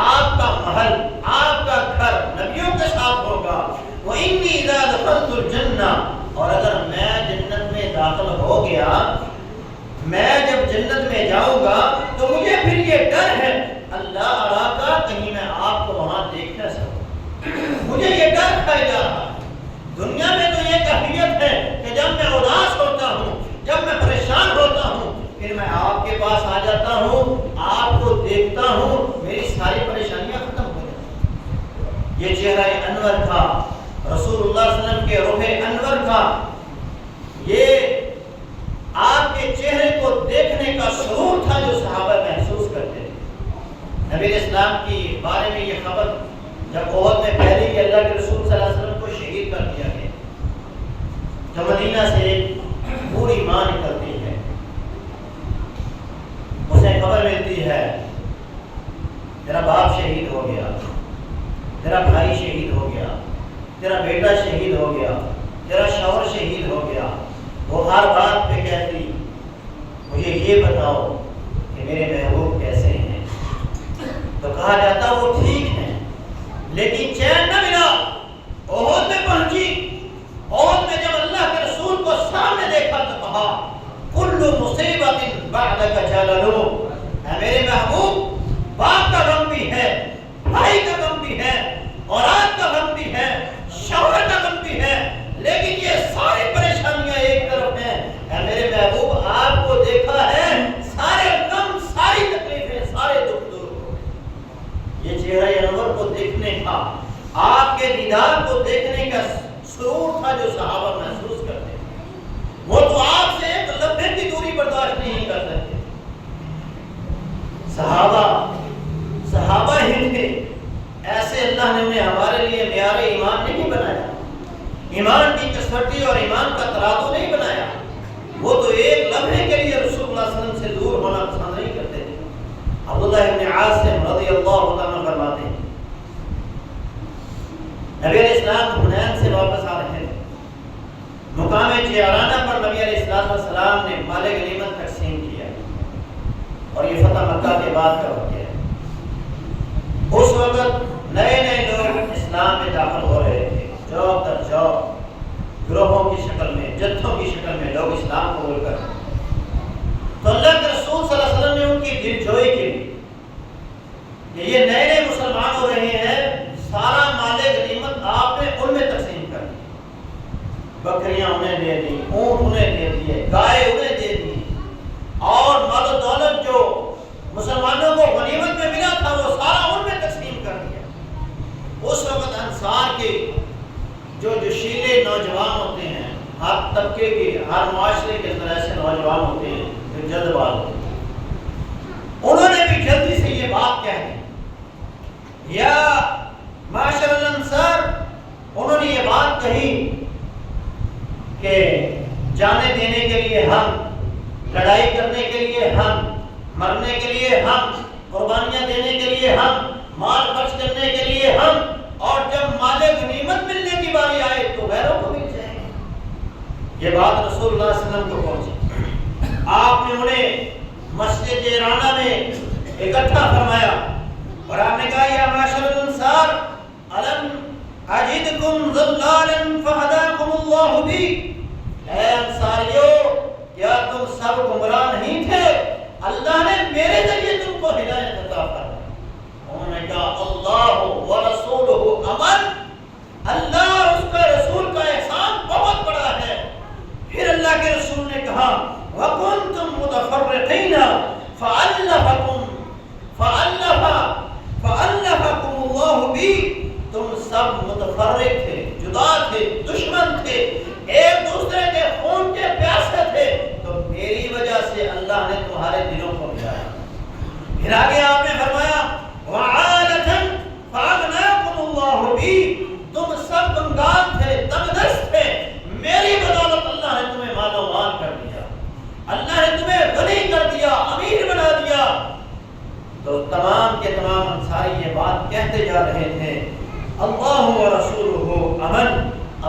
آپ کا محل، آپ کا گھر نبیوں کے ساتھ ہوگا۔ وَإِنِّي إِذَا دَخَلْتُ الْجَنَّةَ، اور اگر میں جنت میں داخل ہو گیا، میں جب جنت میں جاؤں گا تو مجھے پھر یہ ڈر ہے اللہ اڑا کا کہیں میں آپ کو وہاں دیکھ نہ سکوں، مجھے یہ ڈر کھائی جا رہا ہے۔ دنیا میں تو یہ کیفیت ہے کہ جب میں اداس ہوتا ہوں، جب میں پریشان ہوتا ہوں، پھر میں آپ کے پاس آ جاتا ہوں، آپ کو دیکھتا ہوں، میری ساری پریشانیاں ختم ہو جاتی۔ یہ چہرہ انور تھا رسول اللہ صلی اللہ علیہ وسلم کے روح انور تھا، یہ آپ کے چہرے کو دیکھنے کا سرور تھا جو صحابہ محسوس کرتے تھے۔ نبی اسلام کی بارے میں یہ خبر جب احد میں پھیلی کہ اللہ کے رسول صلی اللہ علیہ وسلم کو شہید کر دیا گیا، جب مدینہ سے ایک بوڑھی ماں نکلتی ہے، اسے خبر ملتی ہے تیرا باپ شہید ہو گیا، تیرا بھائی شہید ہو گیا، تیرا بیٹا شہید ہو گیا، تیرا شوہر شہید ہو گیا۔ وہ ہر بات پہ کہتی مجھے یہ بتاؤ کہ میرے محبوب کیسے ہیں، تو کہا جاتا وہ ٹھیک ہیں، لیکن چین نہ ملا۔ احد میں پہنچی، احد میں جب اللہ کے رسول کو سامنے دیکھا تو کہا کل مصیبت بعدک جلل، اے میرے محبوب باپ کا غم بھی ہے، بھائی کا غم بھی ہے، اولاد کا غم بھی ہے، شوہر کا غم بھی ہے، لیکن یہ ساری پریشانیاں ایک طرف ہیں۔ اے میرے محبوب آپ کو دیکھا ہے، سارے غم، ساری تکلیفیں، سارے دکھ دور ہو گئے۔ یہ چہرہ انور کو دیکھنے کا، آپ کے دیدار کو دیکھنے کا سرور تھا جو صحابہ محسوس کرتے تھے۔ وہ تو آپ سے ایک لمحے کی دوری برداشت نہیں کر سکتے۔ صحابہ ہی تھے ایسے، اللہ نے انہیں ہمارے لیے معیار ایمان نہیں بنایا، ایمان کی کثرتی اور ایمان کا ترازو نہیں بنایا۔ وہ تو ایک لمحے کے لیے رسول اللہ صلی اللہ علیہ وسلم سے دور ہونا پسند نہیں کرتے تھے۔ عبداللہ ابن عاصم رضی اللہ عنہ فرماتے ہیں نبی علیہ السلام حنین سے واپس آ رہے تھے، مقام جعرانہ پر نبی علیہ السلام نے مال غنیمت تقسیم کیا، اور یہ فتح مکہ کے بعد کا واقعہ ہے۔ اس وقت نئے نئے لوگ اسلام میں داخل ہو رہے تھے، چوک در چوک گروہوں کی شکل میں، جتھوں کی شکل میں لوگ اسلام قبول کر رہے تھے۔ تو اللہ کے رسول صلی اللہ علیہ وسلم نے ان کی دل جوئی کی کہ یہ نئے نئے مسلمان ہو رہے ہیں، سارا مال غنیمت آپ نے ان میں تقسیم کر دی، بکریاں انہیں دے دی، اونٹ انہیں دے دیے، گائے انہیں دے دی، اور مال و دولت جو مسلمانوں کو غنیمت میں ملا تھا وہ سارا ان میں تقسیم کر دیا۔ اس وقت انصار کے جو جوشیلے نوجوان ہوتے ہیں، ہر طبقے کے، ہر معاشرے کے اندر ایسے نوجوان ہوتے ہیں جو جلد باز ہوتے ہیں، انہوں نے بھی جلدی سے یہ بات کہہ دی، یا معاشر الانصار، انہوں نے یہ بات کہی کہ جانے دینے کے لیے ہم، لڑائی کرنے کے لیے ہم، مرنے کے لیے ہم، قربانیاں دینے کے لیے ہم، مال خرچ کرنے کے لیے ہم، اور جب مال غنیمت ملنے کی باری آئے تو غیروں کو مل جائے گی۔ یہ بات رسول اللہ صلی اللہ علیہ وسلم کو پہنچی، آپ نے انہیں مسجد جعرانہ میں اکٹھا فرمایا اور آپ نے کہا یا معاشر الانصار الم اجدکم ضلالا فہداکم اللہ بی، اے انصاریو کیا تم سب گمراہ نہیں تھے، اللہ نے میرے ذریعے تم کو ہدایت عطا فرمائی۔ انہوں نے کہا اللہ ورسولہ امن، اللہ اور اس کا رسول کا احسان بہت بڑا ہے۔ پھر اللہ کے رسول نے کہا وَكُنْتُمْ مُتَفَرِّقِينَ فَأَلَّفَكُمُ اللَّهُ بِي، تم سب متفرق تھے، جدا تھے، دشمن تھے، ایک دوسرے کے خون کے پیاسے تھے، تو میری وجہ سے اللہ نے تمہارے دلوں کو ملایا۔ پھر آگے آپ نے فرمایا وَعَالَةً فَأَغْنَاكُمُ اللَّهُ بِي، تم سب کنگال تھے، تنگدست تھے، میری بدولت اللہ نے تمہیں مال و مال کر دیا، اللہ نے تمہیں غنی کر دیا، امیر بنا دیا۔ تو تمام کے تمام انصاری یہ بات کہتے جا رہے تھے اللہ و رسولہ امن،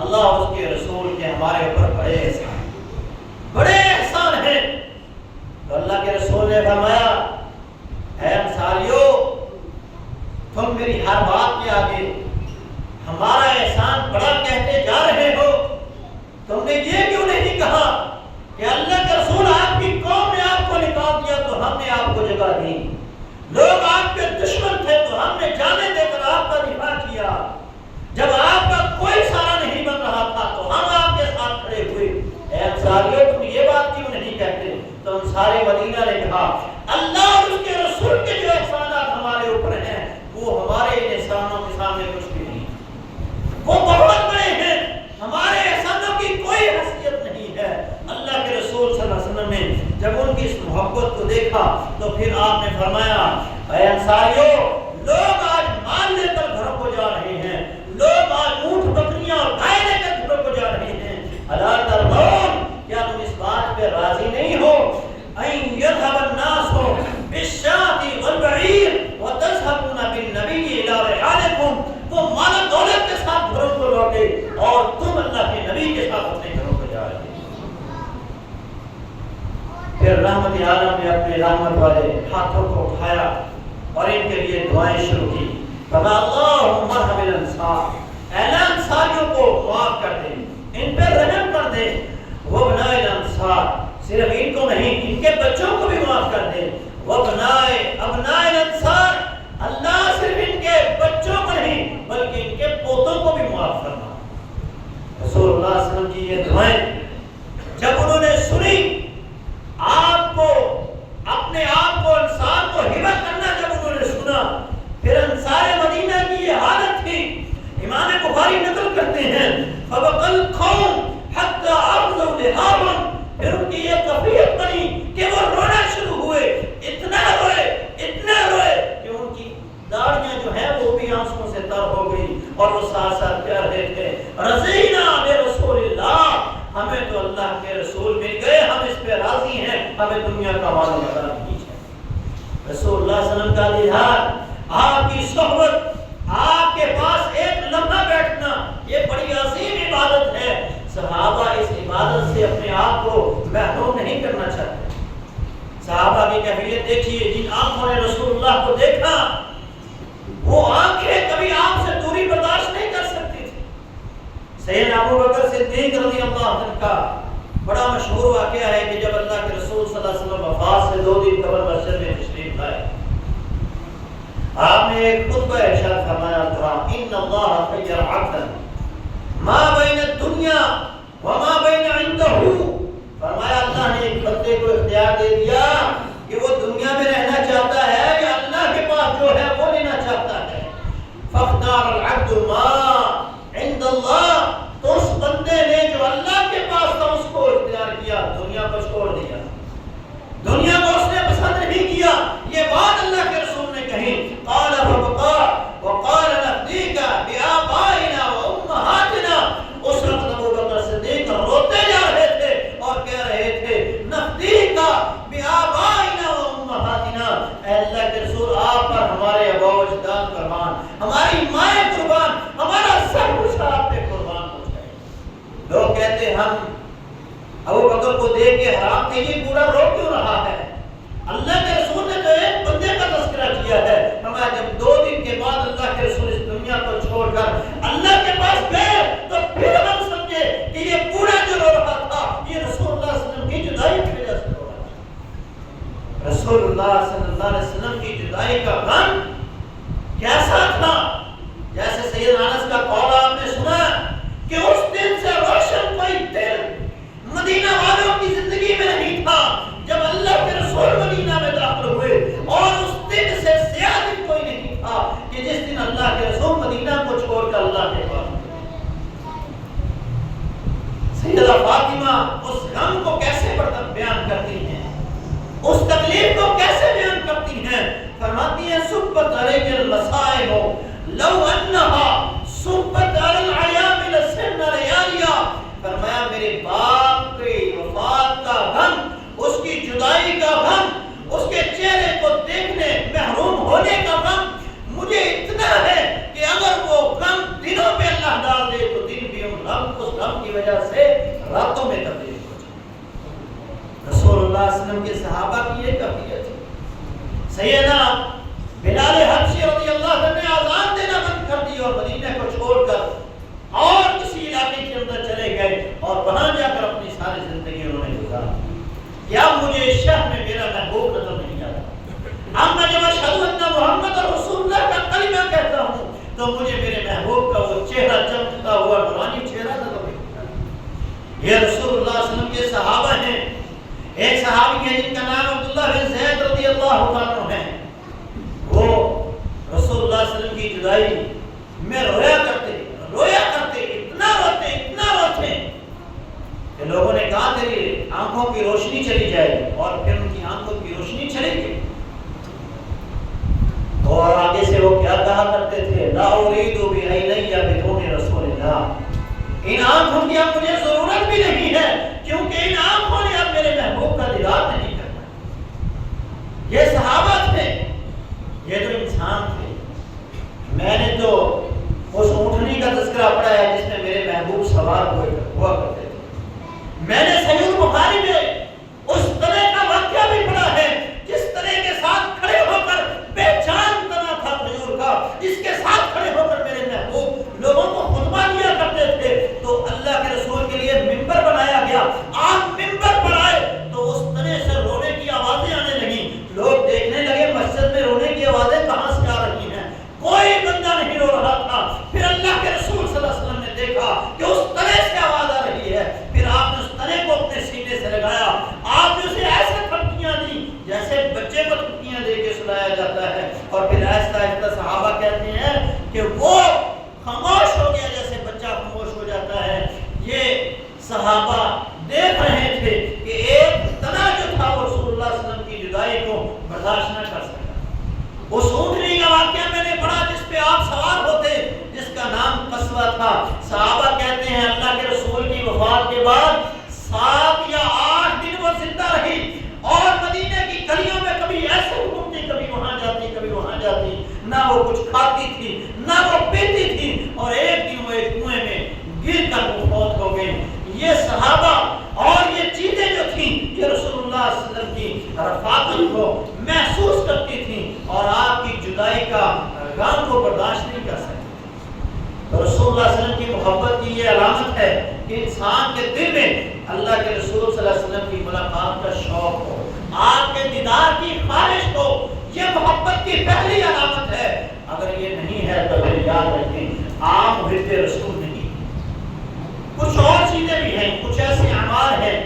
اللہ اور اس کے رسول کے ہمارے اوپر بڑے احسان ہیں۔ تو اللہ کے رسول نے فرمایا اے انصاریو تم میری ہر بات کے آگے ہمارا احسان بڑا کہتے جا رہے ہو، تم نے یہ کیوں نہیں کہا کہ اللہ کے رسول آپ کی قوم نے آپ کو نکال دیا تو ہم نے آپ کو جگہ دی، لوگ آپ کے دشمن تھے تو ہم نے جانے دے کر آپ کا دفاع کیا، جب آپ کا کوئی سہارا نہیں بن رہا تھا تو ہم آپ کے ساتھ کھڑے ہوئے۔ اے انصاریو تم یہ بات کیوں نہیں کہتے؟ تو انصار مدینہ نے کہا اللہ اور اس کے رسول کے جو احسانات ہمارے اوپر ہیں وہ ہمارے ان احسانوں کے سامنے کچھ بھی نہیں، وہ بہت بڑے ہیں، ہمارے احسانوں کی کوئی حیثیت نہیں ہے۔ اللہ کے رسول صلی اللہ علیہ وسلم نے جب ان کی اس محبت کو دیکھا تو پھر آپ نے فرمایا اے انصاریو لوگ آج مال لے کر گھروں کو جا رہے ہیں، لوگ آج اونٹ بکریاں اور گائے لے کر گھروں کو جا رہے ہیں، الا ترضون، کیا تم اس بات پہ راضی نہیں ہو ان یذهب الناس بالشاة والبعیر وتذهبون بالنبی الى رحالکم، وہ مال و دولت کے ساتھ گھروں کو لوٹے اور تم اللہ کے نبی کے ساتھ اپنے گھروں کو جا رہے ہیں۔ پھر رحمت عالم نے اپنے رحمت والے ہاتھوں کو اٹھایا اور ان کے لیے دعائیں شروع کی، فرمایا اللہم ارحم الانصار، اے انصاریوں کو معاف کر دے، ان پر رحم کر دے، وابناء الانصار، صرف ان کو نہیں ان کے بچوں کو بھی معاف کر دے، وابناء الانصار، اللہ صرف ان کے بچوں کو نہیں بلکہ ان کے پوتوں کو بھی معاف کرنا۔ رسول اللہ صلی اللہ علیہ وسلم کی یہ دعائیں جب انہوں نے سنی، آپ کو اپنے آپ کو انصار کو ہبہ کرنا جب انہوں نے سنا، پھر انصار مدینہ کی یہ حالت تھی، امام بخاری نقل کرتے ہیں فبقى القوم حتى أخذوا لهابا، پھر ان کی یہ کیفیت بنی کہ وہ رونا شروع ہوئے، اتنا روئے کہ ان کی داڑیاں جو ہیں وہ بھی آنسوں سے تر ہو گئی اور وہ ساتھ ساتھ کہہ رہے تھے رضینا برسول اللہ، ہمیں تو اللہ کے رسول مل گئے، ہم اس پہ راضی ہیں، ہمیں دنیا کا مال و متا نہیں ہے۔ رسول اللہ صلی اللہ علیہ وسلم کا دیدار، آپ کی صحبت، آپ کے پاس ایک لمحہ بیٹھنا، یہ بڑی عظیم عبادت ہے۔ صحابہ اس عبادت سے اپنے آپ کو محروم نہیں کرنا چاہتے۔ صحابہ کی کیفیت دیکھیے، جن آنکھوں نے رسول اللہ کو دیکھا وہ آنکھیں کبھی آپ سے دوری برداشت نہیں کر سکتی تھی۔ سیدنا ابو بکر صدیق رضی اللہ عنہ کا بڑا مشہور واقعہ ہے کہ جب اللہ کے رسول صلی اللہ علیہ وسلم وفات سے 2 دن قبل مسجد میں تشریف لائے، آپ نے ایک خطبہ ارشاد فرمایا تھا ان اللہ خیر عبدا ما بین الدنیا وما بین عنده، فرمایا اللہ نے ایک بندے کو اختیار دے دیا کہ وہ دنیا میں رہنا چاہتا ہے یا اللہ کے پاس جو ہے وہ لینا چاہتا ہے، فاختار العبد ما عند اللہ، تو اس بندے نے جو اللہ کے پاس تھا اس کو اختیار کیا، دنیا کو چھوڑ دیا، دنیا کو اس نے پسند نہیں کیا۔ یہ بات اللہ کے رسول نے کہی، قال فبقى وقال نفديك بآبائنا وأمهاتنا، اس وقت ابو بکر صدیق روتے جا رہے تھے اور کہہ رہے تھے نفديك بآبائنا وأمهاتنا، اے اللہ کے رسول آپ پر ہمارے آباء و اجداد قربان، ہماری مائیں قربان، ہمارا سب کچھ آپ پہ قربان ہو جائے۔ لوگ کہتے ہم ابو بکر کو دیکھ کے حرام تھے، یہ پورا رو کیوں رہا ہے؟ اللہ کے رسول نے تو ایک بندے کا رسول اللہ صلی اللہ علیہ وسلم کی جدائی کا غم کیسا تھا؟ جیسے سیدنا انس کا قول آپ نے سنا کہ اس دن سے روشن کوئی دن مدینہ والوں کی زندگی میں نہیں تھا جب اللہ کے رسول مدینہ میں داخل ہوئے، اور اس دن سے زیادہ دن کوئی نہیں تھا کہ جس دن اللہ کے رسول مدینہ کو چھوڑ کر اللہ کے پاس۔ سیدہ فاطمہ اس غم کو کیسے بیان کرتی ہیں، اس تکلیف کو کیسے بیان کرتی ہیں؟ فرماتی ہیں صبت علیہ المصائب لو انہا صبت علی العیام لسن ریالیا۔ فرمایا میرے باپ کی وفات کا غم، اس کی جدائی کا غم، اس کے چہرے کو دیکھنے محروم ہونے کا غم مجھے اتنا ہے کہ اگر وہ غم دنوں پہ اللہ ڈال دے تو دن بھی اس غم کی وجہ سے راتوں میں تبدیل ہو جائے۔ رسول اللہ صلی اللہ علیہ وسلم کے صحابہ کی یہ کیفیت ہے۔ سیدنا بلال حبشی رضی اللہ عنہ نے اذان دینا بند کر دی اور مدینہ کو چھوڑ کر اور کسی علاقے کے اندر چلے گئے اور وہاں جا کر اپنی ساری زندگی انہوں نے گزاری۔ کیا مجھے شہر میں میرا محبوب نظر نہیں آتا؟ اب میں جب اشہد ان محمد رسول اللہ کا کلمہ کہتا ہوں تو مجھے میرے محبوب کا وہ چہرہ چمکتا ہوا نورانی چہرہ نظر نہیں آتا۔ یہ رسول اللہ صلی اللہ علیہ وسلم کے صحابہ ہیں۔ ایک صحابی ہے جن کا نام عبداللہ بن زید رضی اللہ عنہ ہے، وہ رسول اللہ صلی اللہ علیہ وسلم کی جدائی میں رویا کرتے، اتنا روتے کہ لوگوں نے کہا تیری آنکھوں کی روشنی چلی جائے، اور پھر ان کی آنکھوں کی روشنی چلی گئی۔ اور آگے سے وہ کیا کہا کرتے تھے؟ لا اريد بعینی بدون رسول اللہ۔ ان آنکھوں کی اب مجھے ضرورت بھی نہیں ہے کیونکہ ان آنکھوں نے اب میرے محبوب کا دیدار نہیں کرنا۔ یہ صحابہ تھے، یہ تو انسان تھے۔ میں نے تو اس اونٹنی کا تذکرہ پڑھا ہے جس میں میرے محبوب سوار ہوا کرتے تھے۔ میں نے صحیح البخاری میں اس طرح کا واقعہ بھی پڑھا ہے جس طرح کے ساتھ کھڑے ہو کر بے جان تنا تھا کھجور کا، جس کے ساتھ کھڑے ہو کر میرے محبوب لوگوں کو خطبہ دیا کرتے تھے۔ تو اللہ کے رسول کے لیے ممبر بنایا گیا، آپ ممبر پر آئے تو اس طرح سے رونے کی آوازیں آنے لگیں۔ لوگ دیکھنے لگے مسجد میں رونے کی آوازیں کہاں سے آ رہی ہیں، کوئی بندہ نہیں رو رہا تھا۔ پھر اللہ کے رسول صلی اللہ علیہ وسلم نے دیکھا کہ اس طرح سے آواز آ رہی ہے، پھر آپ نے اس طرح کو اپنے سینے سے لگایا، آپ نے اسے ایسے تھپکیاں دی جیسے بچے کو تھپکیاں دے کے سلایا جاتا ہے، اور پھر آہستہ آہستہ صحابہ کہتے ہیں کہ وہ خاموش ہو گیا جیسے بچہ خاموش ہو جاتا ہے۔ یہ صحابہ دیکھ رہے تھے کہ ایک تنا جو تھا وہ رسول اللہ صلی اللہ علیہ وسلم کی جدائی کو برداشت نہ کر سکتا۔ اس اونٹنی کا واقعہ میں نے پڑھا جس پہ آپ سوار ہوتے، جس کا نام قصوہ تھا۔ صحابہ کہتے ہیں اللہ کے رسول کی وفات کے بعد 7 یا 8 دن وہ زندہ رہی، اور مدینے کی گلیوں میں کبھی ایسے گھومتی، کبھی وہاں جاتی، کبھی وہاں جاتی، نہ وہ کچھ کھاتی تھی نہ وہ پیتی تھی، اور ایک دن وہ ایک کنویں میں گر کر وہ فوت ہو گئی۔ یہ صحابہ اور یہ چیزیں جو تھیں یہ رسول اللہ صلی اللہ علیہ وسلم کی رفاقت کو محسوس کرتی تھیں اور آپ کی جدائی کا غم کو برداشت نہیں کر سکتی۔ تو رسول اللہ صلی اللہ علیہ وسلم کی محبت کی یہ علامت ہے کہ انسان کے دل میں اللہ کے رسول صلی اللہ علیہ وسلم کی ملاقات کا شوق ہو، آپ کے دیدار کی خواہش ہو۔ یہ محبت کی پہلی علامت ہے۔ اگر یہ نہیں ہے تو پھر یاد رکھیں آپ محب رسول نہیں۔ کچھ اور چیزیں بھی ہیں، کچھ ایسے اعمال ہیں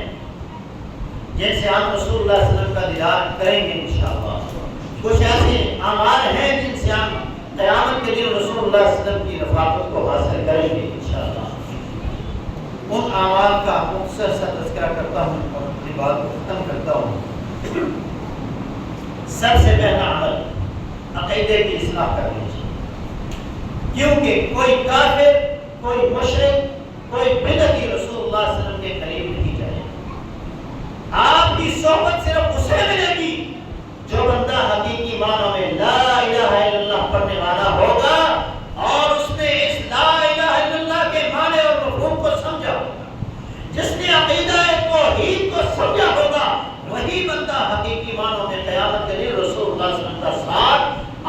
جن سے ہم رسول اللہ صلی اللہ علیہ وسلم کا دیدار کریں گے انشاءاللہ۔ کچھ ایسے اعمال ہیں جن سے ہم قیامت کے دن رسول اللہ صلی اللہ علیہ وسلم کی رفاقت کو حاصل کریں گے انشاءاللہ۔ ان اعمال کا مختصر سا تذکرہ کرتا ہوں اور اپنی بات کو ختم کرتا ہوں۔ سب سے پہلا عمل عقیدے کی اصلاح کرنی چاہیے، کیونکہ کوئی کافر، کوئی مشرک، کوئی بدعتی رسول اللہ صلی اللہ علیہ وسلم کے قریب نہیں جائے۔ آپ کی صحبت صرف اسے ملے گی جو بندہ حقیقی معنوں میں لا الہ الا اللہ پڑھنے والا ہوگا اور اس نے اس لا الہ الا اللہ کے معنی اور مفہوم کو سمجھا ہوگا۔ جس نے عقیدہ توحید کو سمجھا ہوگا وہی بندہ حقیقی معنوں میں قیامت کے دن رسول اللہ صلی اللہ علیہ وسلم کا ساتھ،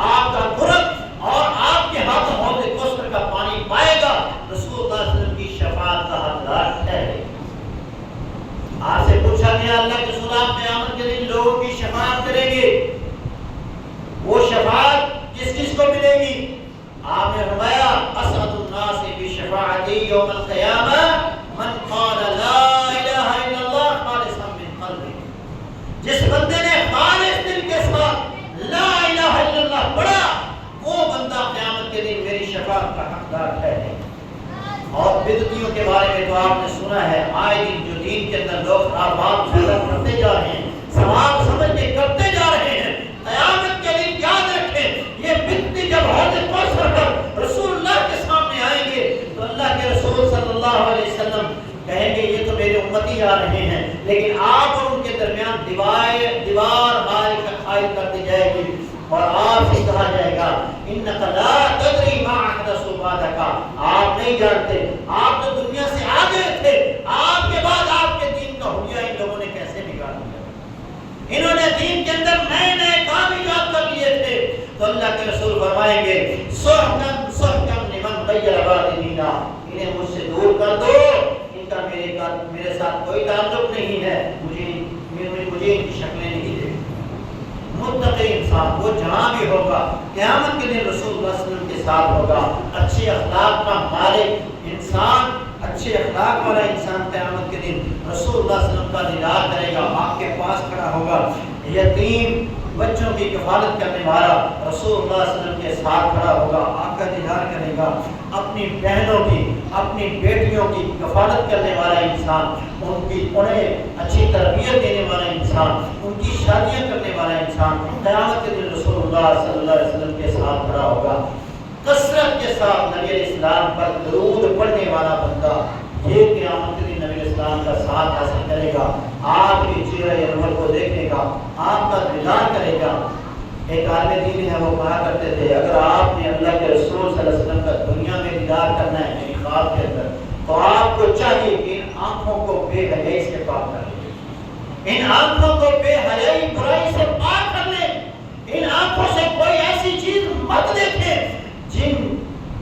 آپ کا قرب اور آپ کے ہاتھوں حوض کوثر کا پانی پائے گا، رسول اللہ صلی اللہ علیہ وسلم کی شفاعت کا حقدار ہے۔ آپ سے پوچھا گیا اللہ کے رسول آپ قیامت جس بندے نے خالص دل کے ساتھ لا الہ الا اللہ پڑھا، وہ بندہ قیامت کے دن میری شفاعت کا حقدار ہے۔ اور بدعتیوں کے بارے میں تو آپ نے سنا ہے، آئے دن جو دین کے اندر لوگ خرابات پیدا کرتے جا رہے ہیں، ثواب سمجھ کے کرتے جا رہے ہیں، قیامت کے دن یاد رکھیں یہ بدعتی جب حوض کوثر پر رسول اللہ کے سامنے آئیں گے تو اللہ کے رسول صلی اللہ علیہ وسلم کہیں گے یہ تو میرے امتی آ رہے ہیں، لیکن آپ اور ان کے درمیان دیوار حائل کر دی جائے گی اور آپ سے کہا جائے گا انک لا تدری ما احدثوا بعدک، آپ نہیں جانتے، آپ تو دنیا سے آ گئے تھے، آپ کے بعد آپ کے دین کا حلیہ ان لوگوں نے کیسے بگاڑ دیا، انہوں نے دین کے اندر نئے نئے کام ایجاد کر لیے تھے۔ تو اللہ کے رسول فرمائیں گے سحقا سحقا لمن غیر بعد دینا، انہیں مجھ سے دور کر دو، ان کا میرے ساتھ کوئی تعلق نہیں ہے، مجھے ان کی شکلیں نہیں دے۔ متقی انسان وہ جہاں بھی ہوگا قیامت کے دن رسول اللہ صلی اللہ علیہ وسلم کے ساتھ ہوگا، اچھے اخلاق کا مالک انسان، اچھے اخلاق والا انسان قیامت کے دن رسول اللہ صلی اللہ علیہ وسلم کا دیدار کرے گا، آپ کے پاس کھڑا ہوگا۔ یتیم بچوں کی کفالت کرنے والا رسول اللہ صلی اللہ علیہ وسلم کے ساتھ کھڑا ہوگا، آپ کا دیدار کرے گا۔ اپنی بہنوں کی، اپنی بیٹیوں کی کفالت کرنے والا انسان، انہیں اچھی تربیت دینے والا انسان، ان کی شادیاں کرنے والا انسان قیامت کے دن رسول اللہ صلی اللہ علیہ وسلم کے ساتھ کھڑا ہوگا۔ کثرت کے ساتھ نبی علیہ السلام پر درود پڑھنے والا بندہ یہ قیامت کے دن نبی علیہ السلام کا ساتھ حاصل کرے گا، آپ کی چہرہ انور کو دیکھے گا، آپ کا دیدار کرے گا۔ ایک عالم دین ہے وہ کہا کرتے تھے اگر آپ نے اللہ کے رسول صلی اللہ علیہ وسلم کا دنیا میں دیدار کرنا ہے میری خواب کے اندر تو آپ کو چاہیے کہ ان آنکھوں کو بے حیائی سے پاک کر لیں، ان آنکھوں کو بے حیائی برائی سے پاک کر لیں، ان آنکھوں سے کوئی ایسی چیز مت دیکھیں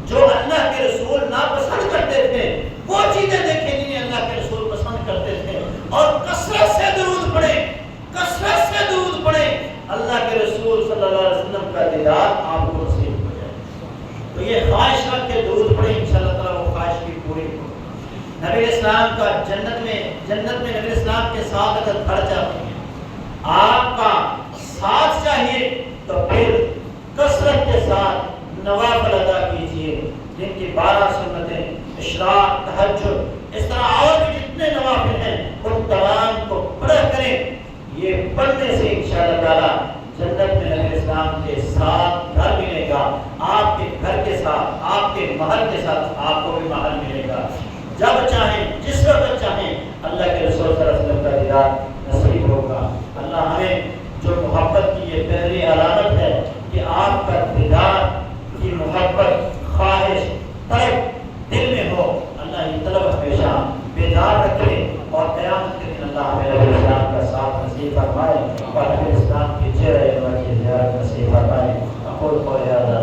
جو اللہ کے رسول ناپسند کرتے تھے، وہ چیزیں دیکھیں جنہیں اللہ کے رسول پسند کرتے تھے، اور کثرت سے درود پڑھیں، کثرت سے درود پڑھیں، اللہ کے رسول صلی اللہ علیہ وسلم کا دیدار آپ کو نصیب ہو جائے۔ تو یہ خواہش رکھ کے درود پڑھیں، انشاءاللہ تعالیٰ وہ خواہش بھی پوری ہو۔ نبی علیہ السلام کا جنت میں نبی علیہ السلام کے ساتھ اگر بڑھ جاتے ہیں، آپ کا ساتھ چاہیے تو پھر کثرت کے ساتھ نوافل ادا کیجیے، جن کی 12 سنتیں، اشراق، تہجد، اس طرح اور بھی جتنے نوافل ہیں ان تمام کو پڑھا کریں۔ یہ پڑھنے سے انشاءاللہ تعالیٰ جنت میں نبی علیہ السلام کے ساتھ گھر ملے گا، آپ کے گھر کے ساتھ، آپ کے محل کے ساتھ آپ کو بھی محل ملے گا۔ جب چاہیں، جس وقت چاہیں اللہ کے رسول صلی اللہ علیہ وسلم کا دیدار نصیب ہوگا۔ اللہ ہمیں جو محبت کی یہ پہلی علامت ہے کہ آپ کا دیدار کی محبت، خواہش، طلب دل میں ہو، اللہ یہ طلب ہمیشہ بیدار رکھے اور قیامت کے دن اللہ ہمیں نبی السلام کا ساتھ نصیب فرمائے اور نبی السلام کی چہرہ انور کی زیارت نصیب فرمائے۔ اقول قولی ھذا